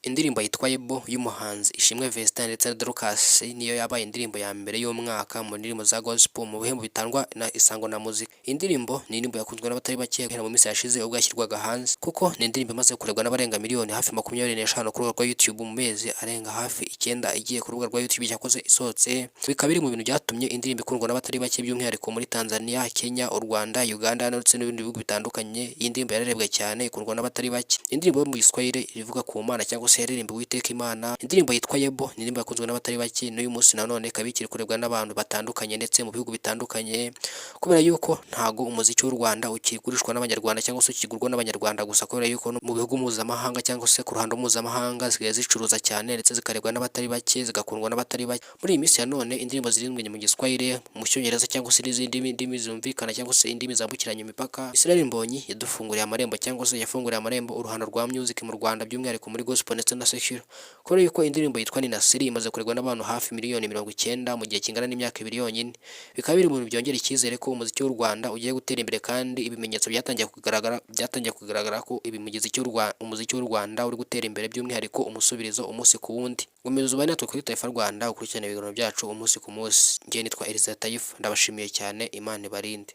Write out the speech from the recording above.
Indirimbo yitwa Yebo y'umuhanzi Ishimwe Vesta ndetse na Dorcas niyo yabaye indirimbo ya mbere y'umwaka mu ndirimbo za gospel mu bihembo bitangwa na Isango na Muzika. Indirimbo ni indirimbo yakunzwe n'abatari bake guhera mu minsi yashize ubwo yashyirwaga hanze, kuko ni indirimbo imaze kurebwa n'abarenga miliyoni hafi 25 ku rubuga rwa YouTube mu mezi arenga hafi 9 igiye ku rubuga rwa YouTube cyakoze isohotse. Bikaba biri mu bintu byatumye indirimbo ikundwa n'abatari bake by'umwihariko muri Tanzania, Kenya, u Rwanda, Uganda ndetse n'ibindi bihugu bitandukanye. Iyi ndirimbo yararebwe cyane ikundwa n'abatari bake. Indirimbo yo mu Giswahili ivuga ku Mana cyangwa se yaririmba Uwiteka Imana. Indirimbo yitwa Yebo ni indirimbo yakunzwe n'abatari bake, n'uyu munsi nanone ikaba ikiri kurebwa n'abantu batandukanye ndetse mu bihugu bitandukanye, kubera yuko ntago umuziki w'u Rwanda ukigurishwa n'abanyarwanda cyangwa se ukigurwa n'abanyarwanda gusa, kubera yuko no mu bihugu mpuzamahanga cyangwa se ku ruhando mpuzamahanga zisigaye zicuruza cyane ndetse zikarebwa n'abatari bake, zigakundwa n'abatari bake. Muri iyi minsi ya none indirimbo ziririmbwe mu Giswahili, mu Cyongereza cyangwa se n'izindi ndimi zumvikana cyangwa se indimi zambukiranya imipaka. Israel Mbonyi yadufunguriye amarembo cyangwa se yafunguriye amarembo uruhando rwa music mu Rwanda by'umwihariko muri gospel ndetse na secular, kubera yuko indirimbo yitwa Ni Nasiri imaze kurebwa n'abantu hafi miliyoni 90 mu gihe kingana n'imyaka 2 yonyine. Bikaba biri mu bintu byongera icyizere ko umuziki w'u Rwanda ugiye gutera imbere, kandi ibimenyetso byatangiye kugaragara ko umuziki w'u Rwanda uri gutera imbere by'umwihariko umusubirizo umunsi ku wundi. Gomeza ubane natwe kuri Taifa Rwanda ukurikirana ibiganiro byacu umunsi ku munsi. Ngiye nitwa Elisa Taifa, ndabashimiye cyane, Imana ibarinde.